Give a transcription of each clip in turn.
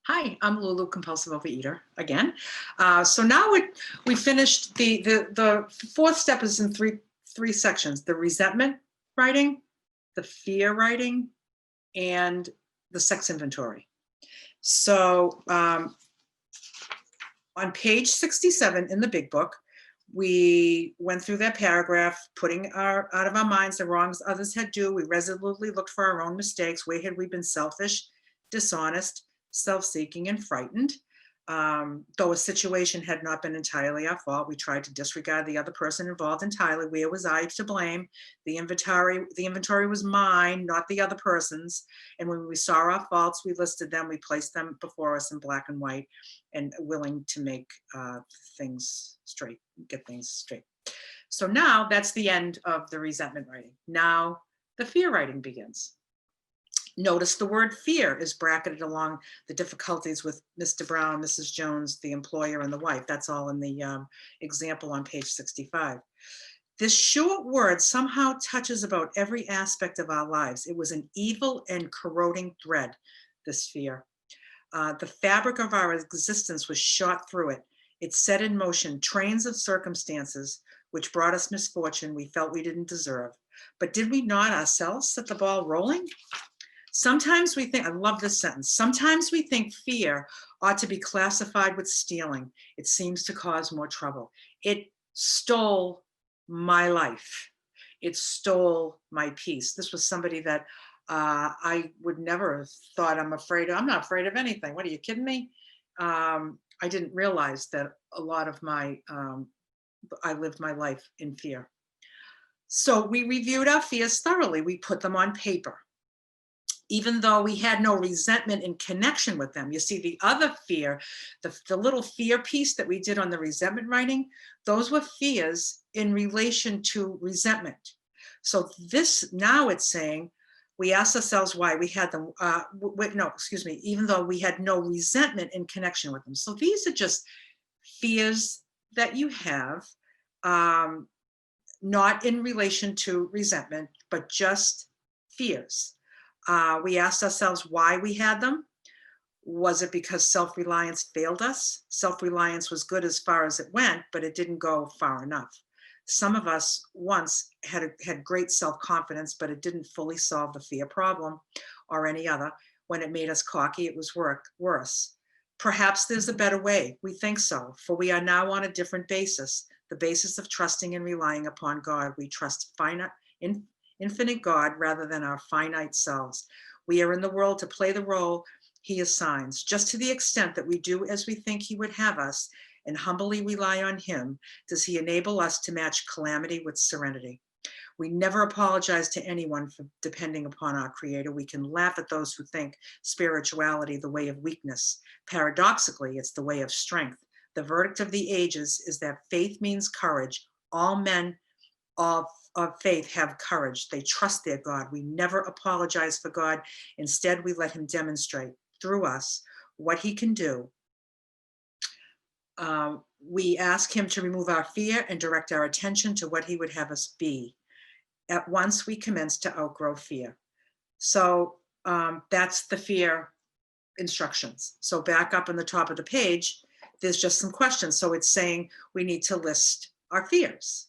Hi, I'm Lulu, compulsive overeater again. So now we finished the fourth step is in three sections: the resentment writing, the fear writing, and the sex inventory. So on page 67 in the big book, we went through that paragraph, putting out of our minds the wrongs others had done. We resolutely looked for our own mistakes. Where had we been selfish, dishonest, self-seeking, and frightened? Though a situation had not been entirely our fault, we tried to disregard the other person involved entirely. Where was I to blame? The inventory was mine, not the other person's. And when we saw our faults, we listed them, we placed them before us in black and white, and willing to make things straight, get things straight. So now that's the end of the resentment writing. Now the fear writing begins. Notice the word fear is bracketed along the difficulties with Mr. Brown, Mrs. Jones, the employer, and the wife. That's all in the example on page 65. This short word somehow touches about every aspect of our lives. It was an evil and corroding thread, this fear. The fabric of our existence was shot through it. It set in motion trains of circumstances which brought us misfortune we felt we didn't deserve. But did we not ourselves set the ball rolling? Sometimes we think, I love this sentence, sometimes we think fear ought to be classified with stealing. It seems to cause more trouble. It stole my life. It stole my peace. This was somebody that I would never have thought I'm not afraid of anything. What, are you kidding me? I didn't realize that a lot of I lived my life in fear. So we reviewed our fears thoroughly. We put them on paper, even though we had no resentment in connection with them. You see, the other fear, the little fear piece that we did on the resentment writing, those were fears in relation to resentment. So this, now it's saying, we asked ourselves why we had them, even though we had no resentment in connection with them. So these are just fears that you have, not in relation to resentment, but just fears. We asked ourselves why we had them. Was it because self-reliance failed us? Self-reliance was good as far as it went, but it didn't go far enough. Some of us once had great self-confidence, but it didn't fully solve the fear problem or any other. When it made us cocky, it was worse. Perhaps there's a better way. We think so, for we are now on a different basis, the basis of trusting and relying upon God. We trust infinite God rather than our finite selves. We are in the world to play the role he assigns, just to the extent that we do as we think he would have us and humbly rely on him, does he enable us to match calamity with serenity. We never apologize to anyone for depending upon our Creator. We can laugh at those who think spirituality the way of weakness. Paradoxically, it's the way of strength. The verdict of the ages is that faith means courage. All men of faith have courage. They trust their God. We never apologize for God. Instead, we let him demonstrate through us what he can do. We ask him to remove our fear and direct our attention to what he would have us be. At once, we commence to outgrow fear. So that's the fear instructions. So back up on the top of the page, there's just some questions. So it's saying we need to list our fears.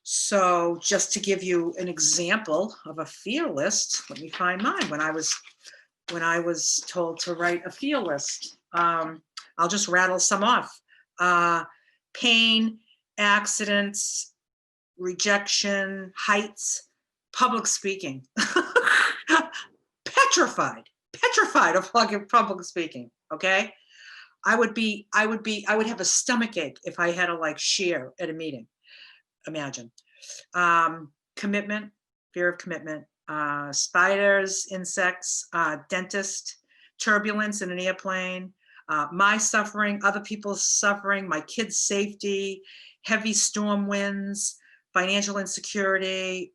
So just to give you an example of a fear list, let me find mine. When I was told to write a fear list, I'll just rattle some off. Pain, accidents, rejection, heights, public speaking. petrified of public speaking. Okay. I would have a stomach ache if I had to share at a meeting. Imagine. Commitment, fear of commitment, spiders, insects, dentist, turbulence in an airplane, my suffering, other people's suffering, my kids' safety, heavy storm winds, financial insecurity,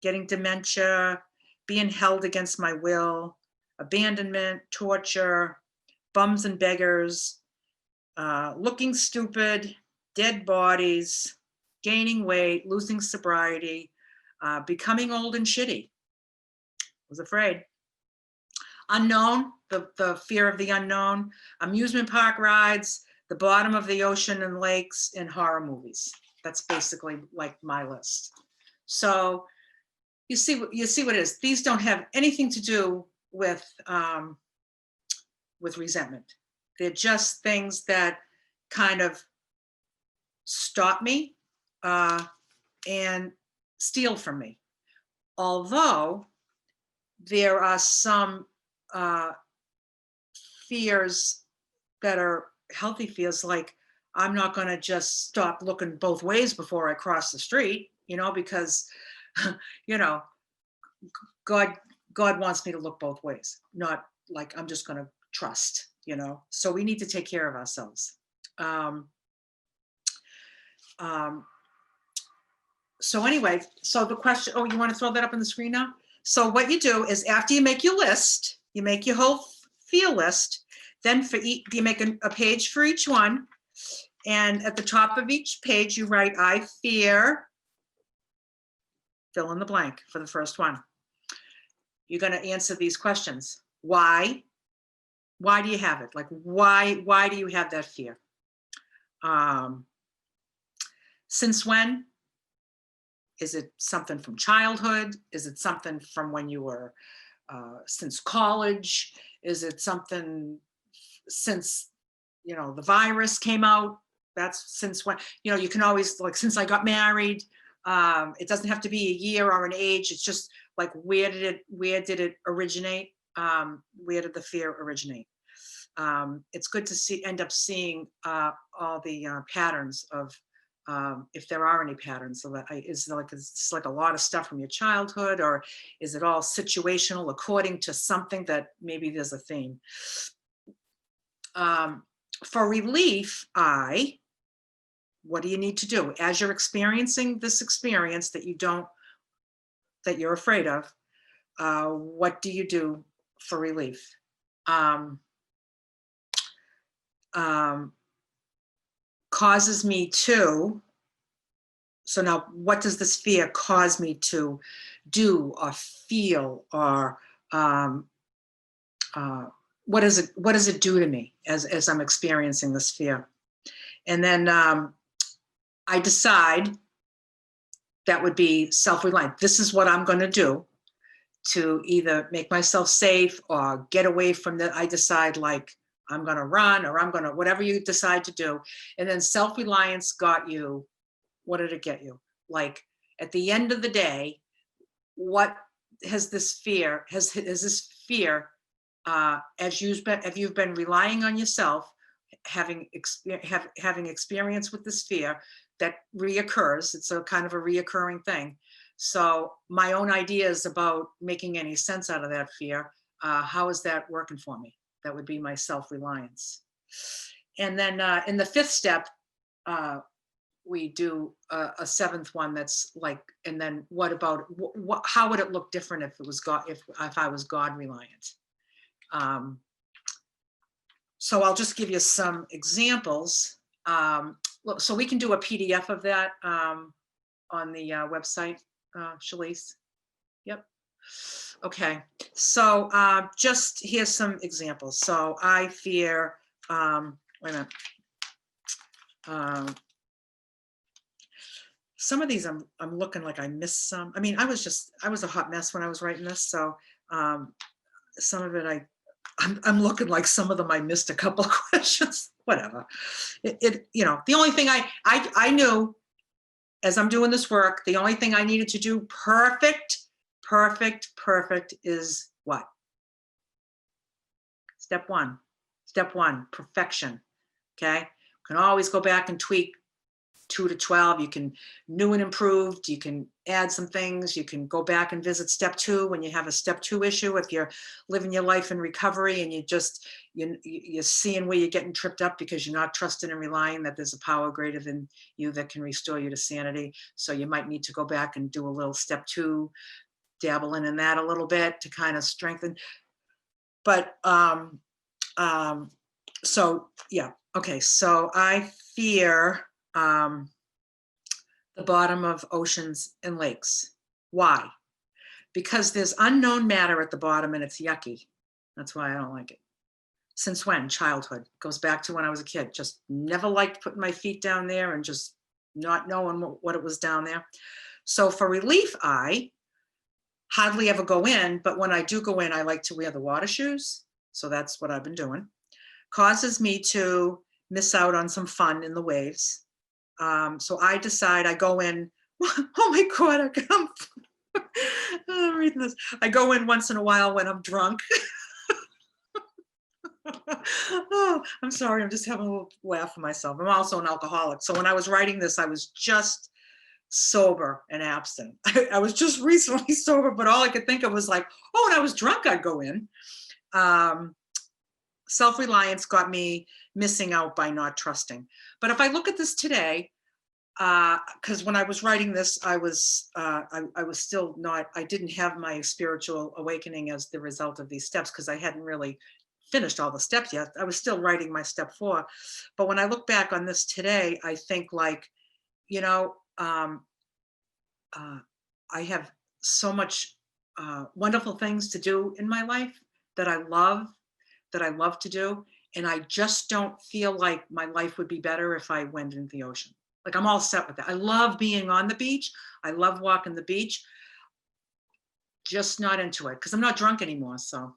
getting dementia, being held against my will, abandonment, torture, bums and beggars, looking stupid, dead bodies, gaining weight, losing sobriety, becoming old and shitty. Was afraid. Unknown, the fear of the unknown, amusement park rides, the bottom of the ocean and lakes, and horror movies. That's basically like my list. So you see what it is. These don't have anything to do with resentment. They're just things that kind of stop me and steal from me. Although there are some fears that are healthy fears, like I'm not going to just stop looking both ways before I cross the street, because, God wants me to look both ways, not like I'm just going to trust, so we need to take care of ourselves. So anyway, so the question, you want to throw that up on the screen now? So what you do is after you make your list, you make your whole fear list, then you make a page for each one. And at the top of each page, you write, I fear, fill in the blank for the first one. You're going to answer these questions. Why? Why do you have it? Like, why do you have that fear? Since when? Is it something from childhood? Is it something from when you were, since college? Is it something since, the virus came out? That's since when, you can always, like, since I got married. It doesn't have to be a year or an age. It's just like, where did it originate? Where did the fear originate? It's good to end up seeing all the patterns of, if there are any patterns. So is it's like a lot of stuff from your childhood, or is it all situational according to something that maybe there's a theme? For relief, what do you need to do as you're experiencing this experience that you're afraid of? What do you do for relief? Causes me to. So now, what does this fear cause me to do or feel, or what does it do to me as I'm experiencing this fear? And then I decide, that would be self-reliant. This is what I'm going to do to either make myself safe or get away from that. I decide, like, I'm going to run, or I'm going to, whatever you decide to do. And then self-reliance got you, what did it get you? Like, at the end of the day, what has this fear, as you've been relying on yourself, having experience with this fear that reoccurs. It's a kind of a reoccurring thing. So my own ideas about making any sense out of that fear, how is that working for me? That would be my self-reliance. And then in the fifth step, we do a seventh one that's like, and then what about, how would it look different if it was God, if I was God reliant? So I'll just give you some examples. So we can do a PDF of that on the website, Shalise. Yep. Okay. So just here's some examples. So I fear, wait a minute. Some of these I'm looking like I missed some. I mean, I was a hot mess when I was writing this. So some of it I'm looking like some of them I missed a couple of questions. Whatever. The only thing I knew as I'm doing this work, the only thing I needed to do perfect is what? Step one, perfection. Okay. You can always go back and tweak 2 to 12. You can new and improved. You can add some things. You can go back and visit step 2 when you have a step 2 issue. If you're living your life in recovery and you're seeing where you're getting tripped up because you're not trusting and relying that there's a power greater than you that can restore you to sanity. So you might need to go back and do a little step 2, dabbling in that a little bit to kind of strengthen. But so yeah. Okay. So I fear the bottom of oceans and lakes. Why? Because there's unknown matter at the bottom and it's yucky. That's why I don't like it. Since when? Childhood. Goes back to when I was a kid. Just never liked putting my feet down there and just not knowing what it was down there. So for relief, I hardly ever go in, but when I do go in, I like to wear the water shoes. So that's what I've been doing. Causes me to miss out on some fun in the waves. So I decide I go in. Oh my God, I'm reading this. I go in once in a while when I'm drunk. Oh, I'm sorry. I'm just having a little laugh for myself. I'm also an alcoholic. So when I was writing this, I was just sober and abstinent. I was just recently sober, but all I could think of was like, oh, when I was drunk, I'd go in. Self-reliance got me missing out by not trusting. But if I look at this today, because when I was writing this, I was still not, I didn't have my spiritual awakening as the result of these steps because I hadn't really finished all the steps yet. I was still writing my step 4. But when I look back on this today, I think like, you know, I have so much wonderful things to do in my life that I love to do. And I just don't feel like my life would be better if I went into the ocean. Like I'm all set with that. I love being on the beach. I love walking the beach. Just not into it because I'm not drunk anymore. So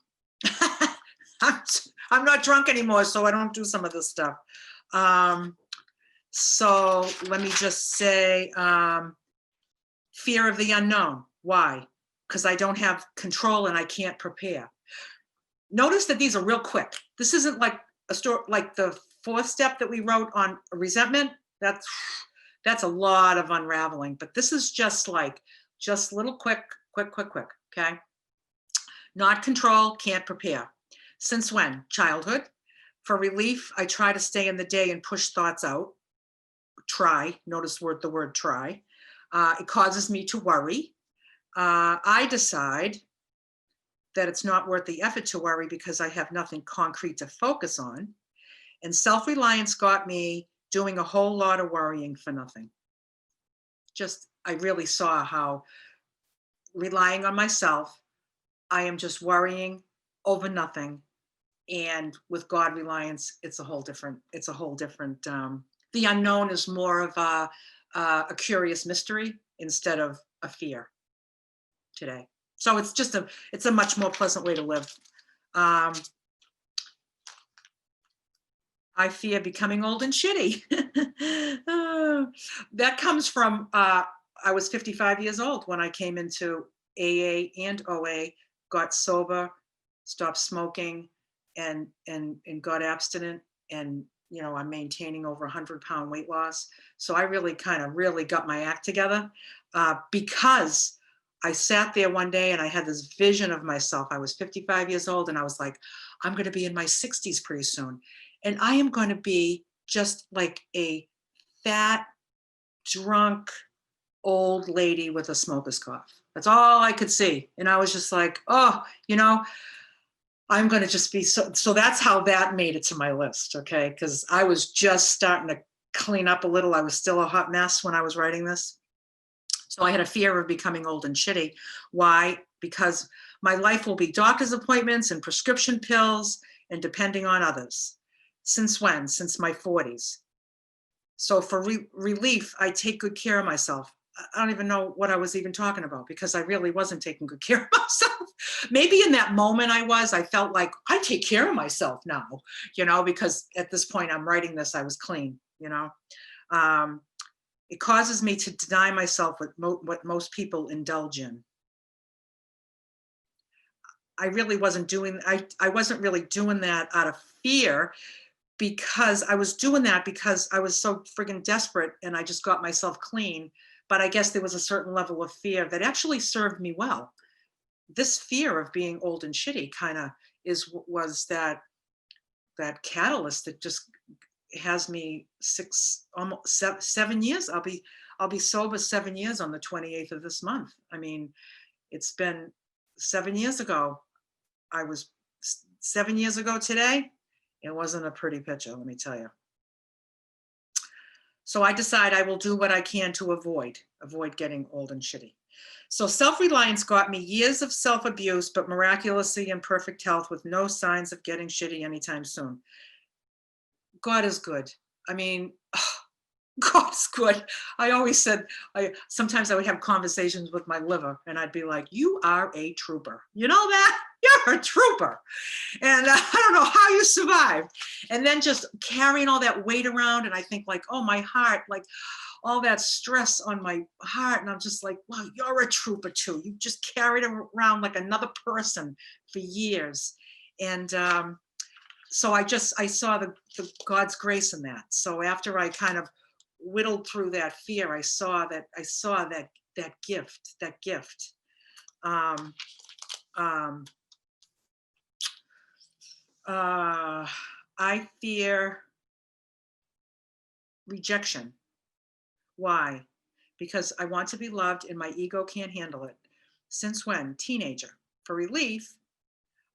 I'm not drunk anymore, so I don't do some of this stuff. So let me just say, fear of the unknown. Why? Because I don't have control and I can't prepare. Notice that these are real quick. This isn't like a story, like the 4th step that we wrote on resentment. That's a lot of unraveling, but this is just little quick. Okay. Not control, can't prepare. Since when? Childhood. For relief, I try to stay in the day and push thoughts out. Try, notice the word try. It causes me to worry. I decide that it's not worth the effort to worry because I have nothing concrete to focus on. And self-reliance got me doing a whole lot of worrying for nothing. I really saw how relying on myself, I am just worrying over nothing. And with God reliance, it's a whole different, the unknown is more of a curious mystery instead of a fear today. So it's a much more pleasant way to live. I fear becoming old and shitty. That comes from, I was 55 years old when I came into AA and OA, got sober, stopped smoking, and got abstinent. And, you know, I'm maintaining over 100-pound weight loss. So I really got my act together because I sat there one day and I had this vision of myself. I was 55 years old and I was like, I'm going to be in my 60s pretty soon. And I am going to be just like a fat, drunk, old lady with a smoker's cough. That's all I could see. And I was just like, oh, you know, I'm going to just be so that's how that made it to my list. Okay. Because I was just starting to clean up a little. I was still a hot mess when I was writing this. So I had a fear of becoming old and shitty. Why? Because my life will be doctor's appointments and prescription pills and depending on others. Since when? Since my 40s. So for relief, I take good care of myself. I don't even know what I was even talking about because I really wasn't taking good care of myself. Maybe in that moment I felt like I take care of myself now, you know, because at this point I'm writing this, I was clean, you know. It causes me to deny myself what most people indulge in. I really wasn't doing, I wasn't really doing that out of fear because I was doing that because I was so friggin' desperate and I just got myself clean. But I guess there was a certain level of fear that actually served me well. This fear of being old and shitty kind of was that catalyst that just has me almost 7 years. I'll be sober 7 years on the 28th of this month. I mean, it's been 7 years ago. 7 years ago today. It wasn't a pretty picture, let me tell you. So I decide I will do what I can to avoid getting old and shitty. So self-reliance got me years of self-abuse, but miraculously in perfect health with no signs of getting shitty anytime soon. God is good. I mean, God's good. I always said, sometimes I would have conversations with my liver and I'd be like, you are a trooper. You know that? You're a trooper. And I don't know how you survived. And then just carrying all that weight around. And I think like, oh, my heart, like all that stress on my heart. And I'm just like, wow, you're a trooper too. You just carried it around like another person for years. And so I saw the God's grace in that. So after I kind of whittled through that fear, I saw that gift. I fear rejection. Why? Because I want to be loved and my ego can't handle it. Since when? Teenager. For relief,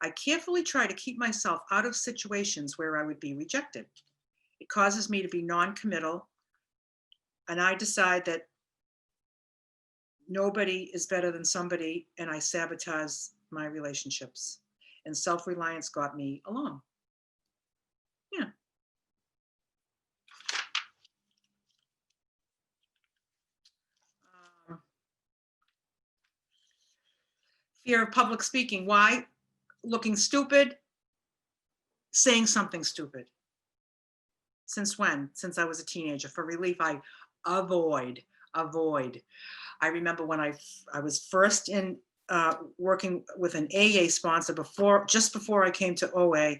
I carefully try to keep myself out of situations where I would be rejected. It causes me to be non-committal, and I decide that nobody is better than somebody, and I sabotage my relationships. And self-reliance got me along. Yeah. Fear of public speaking. Why? Looking stupid, saying something stupid. Since when? Since I was a teenager. For relief, I avoid. I remember when I was first in working with an AA sponsor just before I came to OA,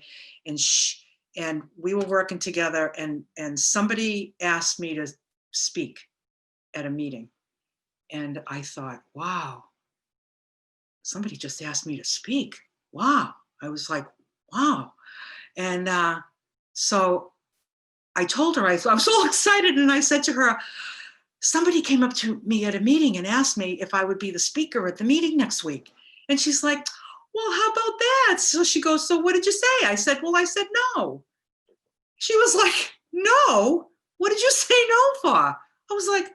and we were working together, and somebody asked me to speak at a meeting, and I thought, wow, somebody just asked me to speak. Wow. I was like, wow. And so I told her, I'm so excited. And I said to her, somebody came up to me at a meeting and asked me if I would be the speaker at the meeting next week. And she's like, well, how about that? So she goes, so what did you say? I said no. She was like, no, what did you say no for? I was like,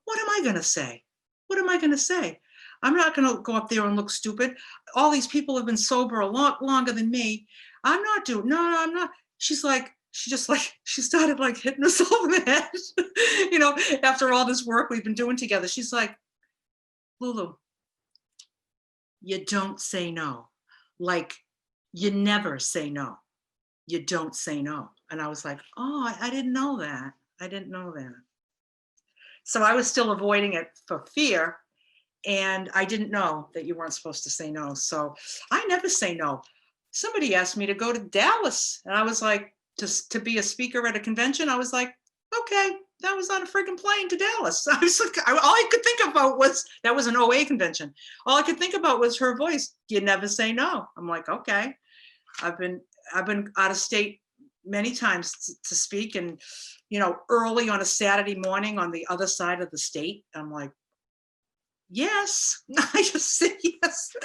what am I going to say? What am I going to say? I'm not going to go up there and look stupid. All these people have been sober a lot longer than me. I'm not doing, no, I'm not. She's like, she started like hitting herself in the head. You know, after all this work we've been doing together, she's like, Lulu, you don't say no. Like, you never say no. You don't say no. And I was like, oh, I didn't know that. I didn't know that. So I was still avoiding it for fear. And I didn't know that you weren't supposed to say no. So I never say no. Somebody asked me to go to Dallas, and I was like, to be a speaker at a convention. I was like, okay, that was on a freaking plane to Dallas. I was like, all I could think about was, that was an OA convention. All I could think about was her voice. You never say no. I'm like, okay. I've been out of state many times to speak, and, you know, early on a Saturday morning on the other side of the state. I'm like, yes. I just said yes.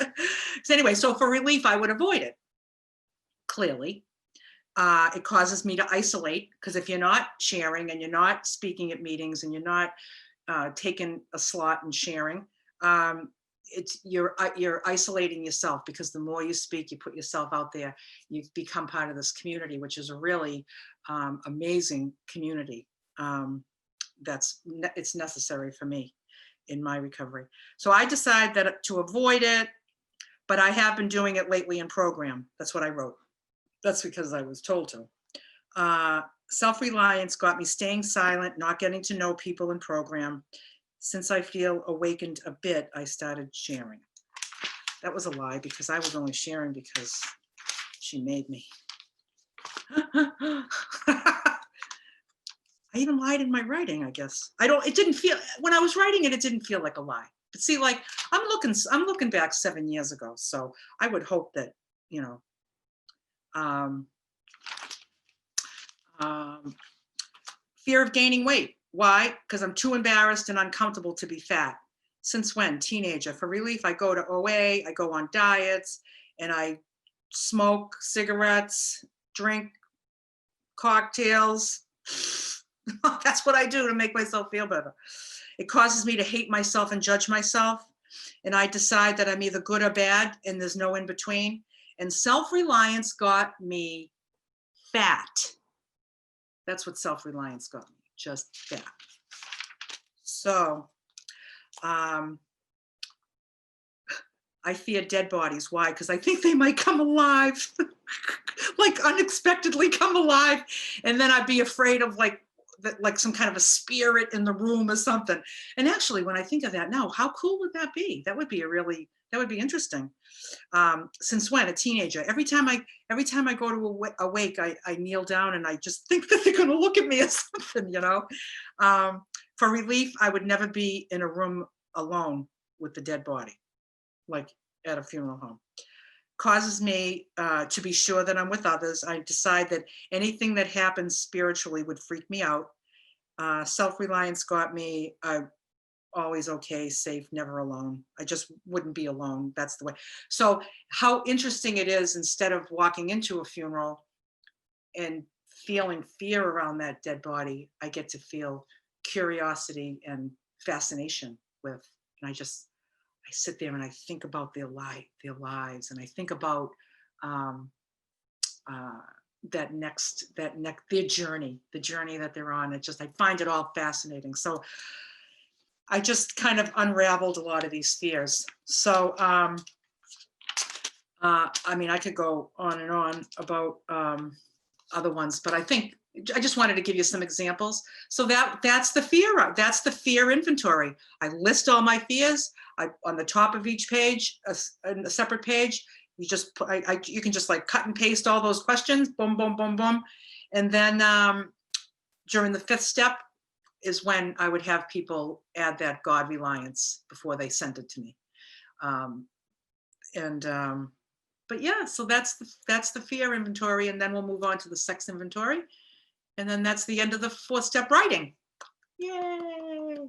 So anyway, so for relief, I would avoid it. Clearly, it causes me to isolate, because if you're not sharing and you're not speaking at meetings and you're not taking a slot and sharing, you're isolating yourself, because the more you speak, you put yourself out there, you become part of this community, which is a really amazing community. It's necessary for me in my recovery. So I decided that to avoid it, but I have been doing it lately in program. That's what I wrote. That's because I was told to. Self-reliance got me staying silent, not getting to know people in program. Since I feel awakened a bit, I started sharing. That was a lie, because I was only sharing because she made me. I even lied in my writing, I guess. It didn't feel, when I was writing it, it didn't feel like a lie. But see, like, I'm looking back 7 years ago. So I would hope that, you know, fear of gaining weight. Why? Because I'm too embarrassed and uncomfortable to be fat. Since when? Teenager. For relief, I go to OA, I go on diets, and I smoke cigarettes, drink cocktails. That's what I do to make myself feel better. It causes me to hate myself and judge myself. and I decide that I'm either good or bad, and there's no in between. And self-reliance got me fat. That's what self-reliance got me, just fat. So, um, I fear dead bodies. Why? Because I think they might come alive, like unexpectedly come alive, and then I'd be afraid of like some kind of a spirit in the room or something. And actually, when I think of that now, how cool would that be? That would be interesting. Since when? A teenager. Every time I go to a wake, I kneel down and I just think that they're going to look at me or something, you know. For relief, I would never be in a room alone with the dead body, like at a funeral home. Causes me to be sure that I'm with others. I decide that anything that happens spiritually would freak me out. Self-reliance got me always okay, safe, never alone. I just wouldn't be alone. That's the way. So how interesting it is, instead of walking into a funeral and feeling fear around that dead body, I get to feel curiosity and fascination with. And I sit there and I think about their lives, and I think about uh, their journey, the journey that they're on. I find it all fascinating. So I just kind of unraveled a lot of these fears. So, I mean, I could go on and on about other ones, but I think I just wanted to give you some examples. So that's the fear. That's the fear inventory. I list all my fears. On the top of each page, a separate page, you can just like cut and paste all those questions. Boom, boom, boom, boom, and then during the 5th step is when I would have people add that God reliance before they sent it to me. But yeah, so that's the fear inventory, and then we'll move on to the sex inventory, and then that's the end of the 4th step writing. Yay!